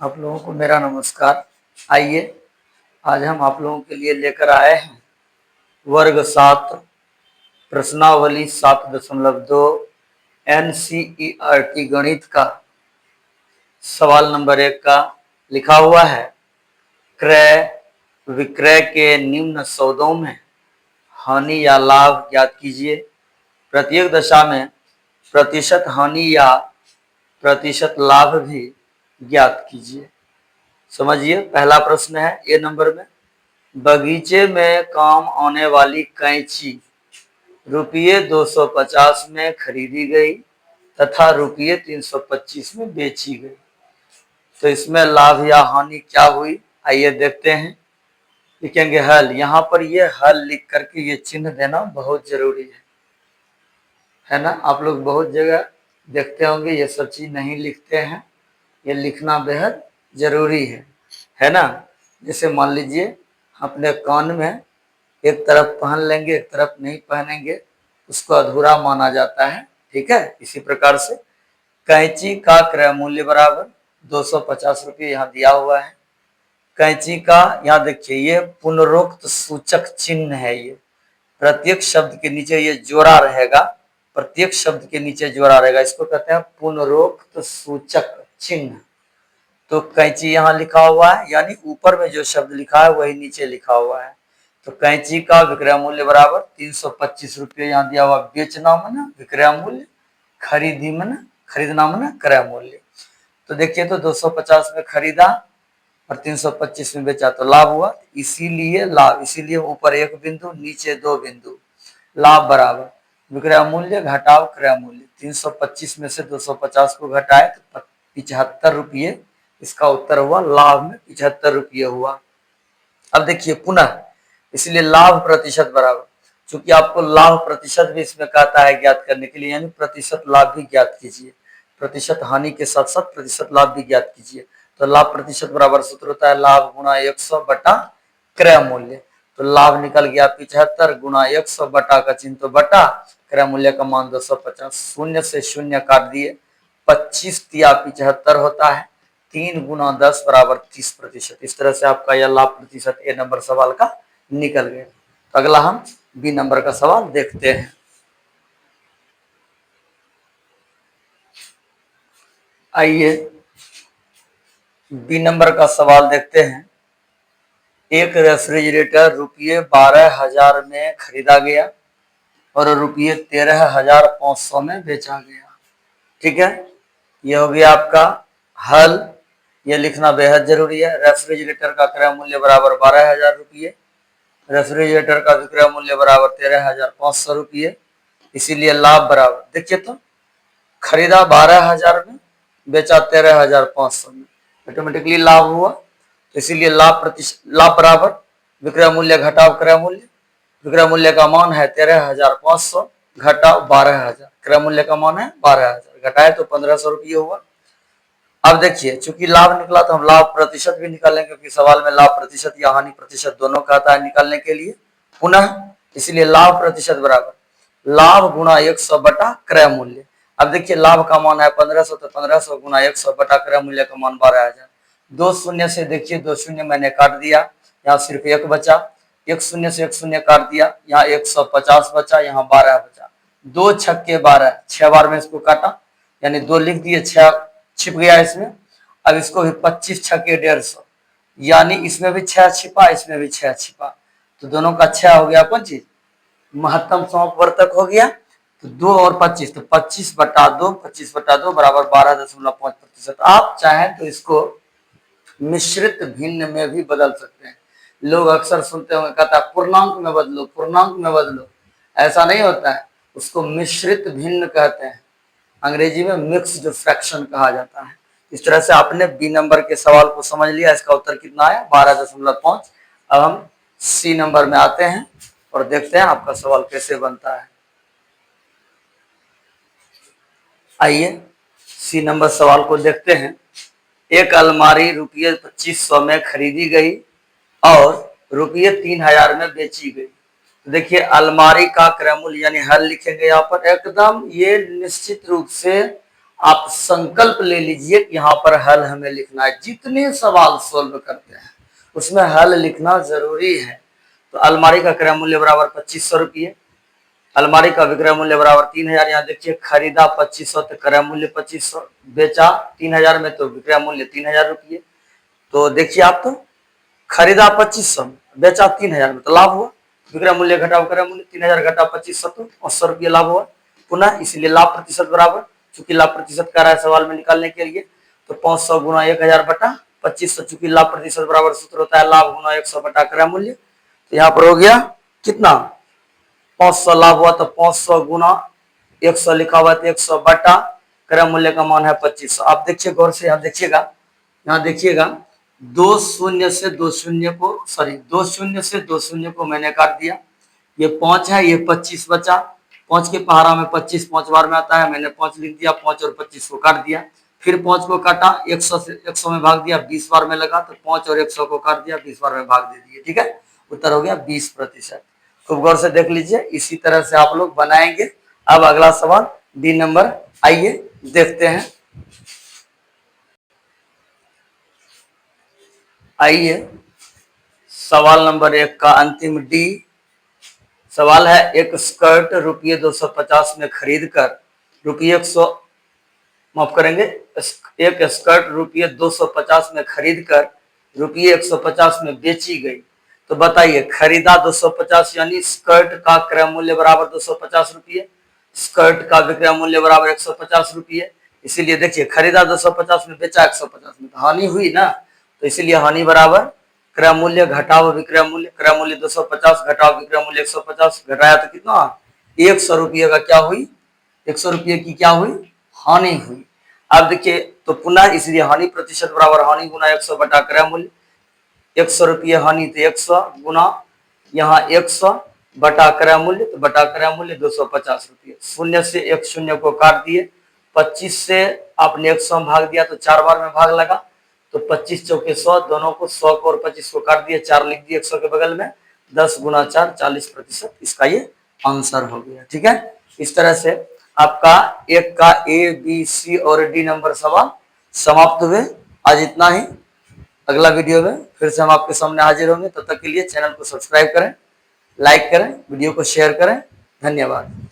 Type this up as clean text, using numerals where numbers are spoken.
आप लोगों को मेरा नमस्कार। आइए आज हम आप लोगों के लिए लेकर आए हैं वर्ग 7 प्रश्नावली 7.2 NCERT गणित का सवाल नंबर 1 का लिखा हुआ है। क्रय विक्रय के निम्न सौदों में हानि या लाभ ज्ञात कीजिए। प्रत्येक दशा में प्रतिशत हानि या प्रतिशत लाभ भी ज्ञात कीजिए। समझिए, पहला प्रश्न है ए नंबर में। बगीचे में काम आने वाली कैंची रुपये 250 में खरीदी गई तथा रुपये 325 में बेची गई, तो इसमें लाभ या हानि क्या हुई, आइए देखते हैं। लिखेंगे हल। यहाँ पर ये हल लिख करके ये चिन्ह देना बहुत जरूरी है ना। आप लोग बहुत जगह देखते होंगे ये सब चीज नहीं लिखते हैं, ये लिखना बेहद जरूरी है ना। जैसे मान लीजिए अपने कान में एक तरफ पहन लेंगे एक तरफ नहीं पहनेंगे, उसको अधूरा माना जाता है। ठीक है, इसी प्रकार से कैंची का क्रय मूल्य बराबर 250 रुपये यहाँ दिया हुआ है। कैंची का यहाँ देखिए ये पुनरोक्त सूचक चिन्ह है। ये प्रत्येक शब्द के नीचे ये जोड़ा रहेगा, प्रत्येक शब्द के नीचे जोड़ा रहेगा, इसको कहते हैं पुनरोक्त सूचक चिन्ह। तो कैंची यहाँ लिखा हुआ है, यानी ऊपर में जो शब्द लिखा है वही नीचे लिखा हुआ है। तो कैंची का विक्रय मूल्य बराबर 325 रुपये यहाँ दिया हुआ। बेचना मना विक्रय मूल्य, खरीदी मना खरीदना मना क्रय मूल्य। तो देखिए तो 250 में खरीदा और 325 में बेचा तो लाभ हुआ, इसीलिए लाभ, इसीलिए ऊपर एक बिंदु नीचे 2 बिंदु। लाभ बराबर विक्रय मूल्य घटाव क्रय मूल्य। 325 में से 250 को घटाए तो 75 रुपये, इसका उत्तर हुआ लाभ में 75 रुपये हुआ। अब देखिए पुनः, इसलिए लाभ प्रतिशत बराबर, चूंकि आपको लाभ प्रतिशत भी इसमें कहता है ज्ञात करने के लिए, यानी प्रतिशत लाभ भी ज्ञात कीजिए। प्रतिशत हानि के साथ साथ प्रतिशत लाभ भी ज्ञात कीजिए। तो लाभ प्रतिशत बराबर सूत्र होता है लाभ गुणा 100 बटा क्रय मूल्य। तो लाभ निकल गया 75 गुणा 100 बटा का चिन्ह तो बटा, क्रय मूल्य का मान 250, शून्य से शून्य काट दिए, 25 तिया 75 होता है। 3 गुना 10 बराबर 30%। इस तरह से आपका यह लाभ प्रतिशत ए नंबर सवाल का निकल गया। तो अगला हम बी नंबर का सवाल देखते हैं। आइए बी नंबर का सवाल देखते हैं। एक रेफ्रिजरेटर रुपये 12,000 में खरीदा गया और रुपये 13,500 में बेचा गया। ठीक है, यह हो गया आपका हल। यह लिखना बेहद जरूरी है। रेफ्रिजरेटर का क्रय मूल्य बराबर 12,000 रुपये, रेफ्रिजरेटर का विक्रय मूल्य बराबर 13,500 रुपये, इसीलिए लाभ बराबर, देखिए तो खरीदा 12,000 में, बेचा 13,500 में, ऑटोमेटिकली लाभ हुआ। तो इसीलिए लाभ प्रतिशत, लाभ बराबर विक्रय मूल्य घटाव क्रय मूल्य। विक्रय मूल्य का मान है 13,500 घटाव 12,000, क्रय मूल्य का मान है 12,000, घटाए तो 1,500 रुपये हुआ। अब देखिए चूंकि लाभ निकला तो हम लाभ प्रतिशत भी निकालेंगे, क्योंकि सवाल में लाभ प्रतिशत या हानि प्रतिशत दोनों कहता है निकालने के लिए पुनः। इसलिए लाभ प्रतिशत बराबर लाभ गुणा 100 बटा क्रय मूल्य। अब देखिए लाभ का मान है 1,500, तो 1,500 गुणा 100 बटा क्रय मूल्य का मान 12,000। 2 शून्य से देखिए 2 शून्य मैंने काट दिया, यहाँ सिर्फ 1 बचा। 1 शून्य से 1 शून्य काट दिया, यहाँ 150 बचा, यहाँ 12 बचा। 2 छक्के 12, 6 बार में इसको काटा, यानी 2 लिख दिए, 6 छिप गया इसमें। अब इसको भी 25 छक्के 150, यानी इसमें भी 6 छिपा, इसमें भी 6 छिपा, तो दोनों का 6 हो गया। कौन चीज महत्तम समापवर्तक हो गया। तो 2 और 25, तो 25 बटा 2, 25 बटा 2 बराबर 12.5%। आप चाहें तो इसको मिश्रित भिन्न में भी बदल सकते हैं। लोग अक्सर सुनते होंगे कहता है पूर्णांक में बदलो, पूर्णांक में बदलो, ऐसा नहीं होता है, उसको मिश्रित भिन्न कहते हैं। अंग्रेजी में मिक्स्ड फ्रैक्शन कहा जाता है। इस तरह से आपने बी नंबर के सवाल को समझ लिया। इसका उत्तर कितना आया 12.5। अब हम सी नंबर में आते हैं और देखते हैं आपका सवाल कैसे बनता है। आइए सी नंबर सवाल को देखते हैं। एक अलमारी रुपये 2500 में खरीदी गई और रुपये 3,000 में बेची गई। देखिए अलमारी का क्रय मूल्य, यानी हल लिखेंगे यहाँ पर एकदम, ये निश्चित रूप से आप संकल्प ले लीजिए कि यहाँ पर हल हमें लिखना है। जितने सवाल सोल्व करते हैं उसमें हल लिखना जरूरी है। तो अलमारी का क्रय मूल्य बराबर 2500 रुपये, अलमारी का विक्रय मूल्य बराबर 3000। यहाँ देखिए खरीदा 2500 तो क्रय मूल्य 2500, बेचा 3000 में तो विक्रय मूल्य 3000 रुपये। तो देखिए आप तो खरीदा 2500 बेचा 3000 में तो लाभ हुआ, विक्रय मूल्य घटा क्रय मूल्य 3000 घटा 2500 तो 500 रुपये लाभ हुआ। पुनः इसलिए लाभ प्रतिशत बराबर, चूंकि लाभ प्रतिशत का रहा है सवाल में निकालने के लिए, तो 500 गुना 1000 बटा 2500, चूंकि लाभ प्रतिशत बराबर सूत्र होता है लाभ गुना 100 बटा क्रय मूल्य। तो यहाँ पर हो गया कितना 500 लाभ हुआ, तो 500 गुना 100 लिखा हुआ, तो 100 बटा क्रय मूल्य का मान है 2500। आप देखिए गौर से, यहाँ देखिएगा, यहाँ देखिएगा 2 शून्य से 2 शून्य को, सॉरी 2 शून्य से 2 शून्य को मैंने काट दिया। ये 5 है, ये 25 बचा, 5 के पहाड़ा में 25 5 बार में आता है, मैंने 5 लिख दिया, 5 और 25 को काट दिया। फिर 5 को काटा, 100 से 100 में भाग दिया, 20 बार में लगा, तो 5 और 100 को काट दिया, 20 बार में भाग दे दिए। ठीक है, उत्तर हो गया 20%। खूब गौर से देख लीजिए, इसी तरह से आप लोग बनाएंगे। अब अगला सवाल डी नंबर, आइए देखते हैं। आइए सवाल नंबर 1 का अंतिम डी सवाल है। एक स्कर्ट रुपये 250 में खरीद कर रुपये 100, माफ करेंगे, एक स्कर्ट रुपये 250 में खरीद कर रुपये 150 में बेची गई। तो बताइए खरीदा 250 यानी स्कर्ट का क्रय मूल्य बराबर 250 रुपये, स्कर्ट का विक्रय मूल्य बराबर 150 रुपये। इसीलिए देखिए खरीदा 250 में बेचा 150 में, तो हानि हुई ना, तो इसीलिए हानि बराबर क्रय मूल्य घटाओ विक्रय मूल्य, क्रय मूल्य 250 घटाओ विक्रय मूल्य 150, घटाया तो कितना 100 रुपये का क्या हुई, 100 रुपये की क्या हुई, हानि हुई। अब देखिए तो पुनः इसलिए हानि प्रतिशत बराबर हानि गुना 100 बटा क्रय मूल्य, 100 रुपये हानि तो 100 गुना यहाँ 100 बटा क्रय मूल्य, तो बटा क्रय मूल्य 250 रुपये। शून्य से एक शून्य को काट दिए, 25 से आपने 100 भाग दिया तो 4 बार में भाग लगा, तो 25 चौके 100, दोनों को 100 को और 25 को काट दिए, 4 लिख दिए 100 के बगल में, 10 गुना 4 40%, इसका ये आंसर हो गया। ठीक है, इस तरह से आपका एक का ए बी सी और डी नंबर सवाल समाप्त हुए। आज इतना ही, अगला वीडियो में फिर से हम आपके सामने हाजिर होंगे। तब तक के लिए चैनल को सब्सक्राइब करें, लाइक करें, वीडियो को शेयर करें। धन्यवाद।